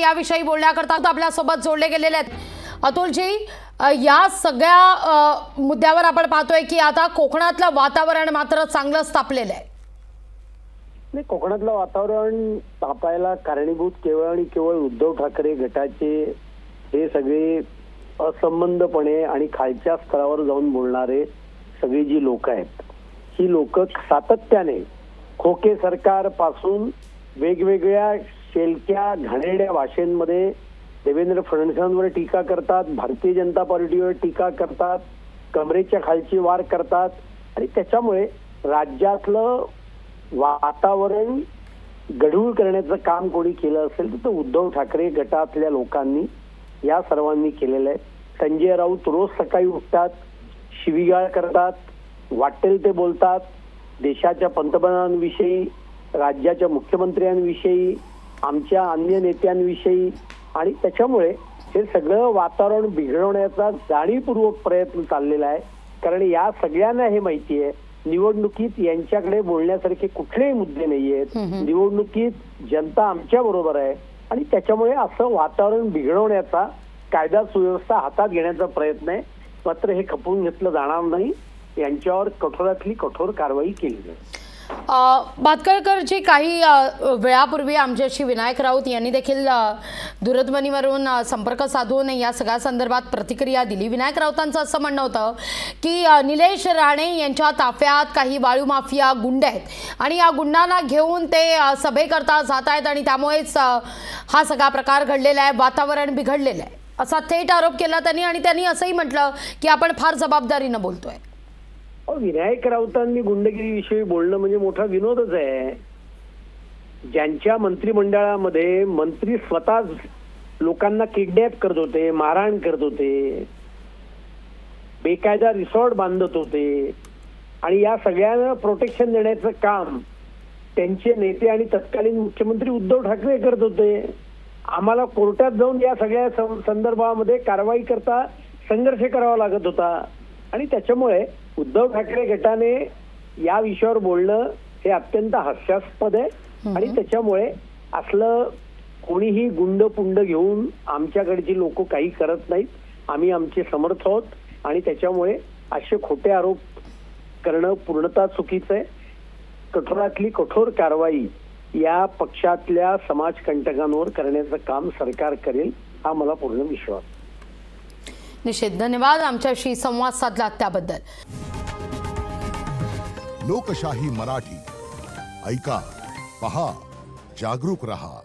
याविषयी बोलण्याकरता आपल्यासोबत जोडले गेलेले आहेत। अतुलजी, या सगळ्या मुद्द्यावर आपण पाहतोय की आता कोकणातलं वातावरण मात्र चांगलंच तापलेलं आहे। नाही, कोकणातलं वातावरण तापायला कारणीभूत केवळ आणि केवळ उद्धव ठाकरे गटाचे हे सगळे असंबंधपणे आणि खालच्या स्तरावर जाऊन बोलणारे सगळी जी लोक आहेत, ही लोक सातत्याने खोके सरकार पासून वेगवेगळ्या शेलक्या घाणेरड्या भाषेमध्ये देवेंद्र फडणवीसांवर टीका करतात, भारतीय जनता पार्टीवर टीका करतात, कमरेच्या खालची वार करतात आणि त्याच्यामुळे राज्यातलं वातावरण गढूळ करण्याचं काम कोणी केलं असेल तर उद्धव ठाकरे गटातल्या लोकांनी या सर्वांनी केलेलं आहे। संजय राऊत रोज सकाळी उठतात, शिवीगाळ करतात, वाटेल ते बोलतात, देशाच्या पंतप्रधानांविषयी, राज्याच्या मुख्यमंत्र्यांविषयी, आमच्या अन्य नेत्यांविषयी आणि त्याच्यामुळे हे सगळं वातावरण बिघडवण्याचा जाणीवपूर्वक प्रयत्न चाललेला आहे। कारण या सगळ्यांना हे माहिती आहे निवडणुकीत यांच्याकडे बोलण्यासारखे कुठलेही मुद्दे नाहीयेत, निवडणुकीत जनता आमच्या बरोबर आहे आणि त्याच्यामुळे असं वातावरण बिघडवण्याचा कायदा सुव्यवस्था हातात घेण्याचा प्रयत्न आहे। मात्र हे खपवून घेतलं जाणार नाही, यांच्यावर कठोरातली कठोर कारवाई केली जाईल। भातखळकरजी, काही वेळापूर्वी आमच्याशी विनायक राऊत यांनी देखील दूरध्वनीवरून संपर्क साधून या सगळ्या संदर्भात प्रतिक्रिया दिली। विनायक राऊतांचं असं म्हणणं होतं की निलेश राणे यांच्या ताफ्यात काही वाळू माफिया गुंड आहेत आणि या गुंडांना घेऊन ते सभेकरता जात आहेत आणि त्यामुळेच हा सगळा प्रकार घडलेला आहे, वातावरण बिघडलेलं आहे, असा थेट आरोप केला त्यांनी। आणि त्यांनी असंही म्हटलं की आपण फार जबाबदारीनं बोलतोय। विनायक राऊतांनी गुंडगिरीविषयी बोलणं म्हणजे मोठा विनोदच आहे। ज्यांच्या मंत्रिमंडळामध्ये मंत्री स्वतः लोकांना किडनॅप करत होते, मारहाण करत होते, बेकायदा रिसॉर्ट बांधत होते आणि या सगळ्यांना प्रोटेक्शन देण्याचं काम त्यांचे नेते आणि तत्कालीन मुख्यमंत्री उद्धव ठाकरे करत होते। आम्हाला कोर्टात जाऊन या सगळ्या संदर्भामध्ये कारवाई करता संघर्ष करावा लागत होता आणि त्याच्यामुळे उद्धव ठाकरे गटाने या विषयावर बोलणं हे अत्यंत हास्यास्पद आहे आणि त्याच्यामुळे असलं कोणीही गुंड पुंड घेऊन आमच्याकडची लोक काही करत नाहीत, आम्ही आमचे समर्थ आहोत आणि त्याच्यामुळे असे खोटे आरोप करणं पूर्णतः चुकीचं आहे। कठोरातली कठोर कारवाई या पक्षातल्या समाजकंटकांवर करण्याचं काम सरकार करेल, हा मला पूर्ण विश्वास। निश्चित, धन्यवाद आमच्याशी संवाद साधला त्याबद्दल। लोकशाही मराठी ऐका, पहा, जागरूक रहा।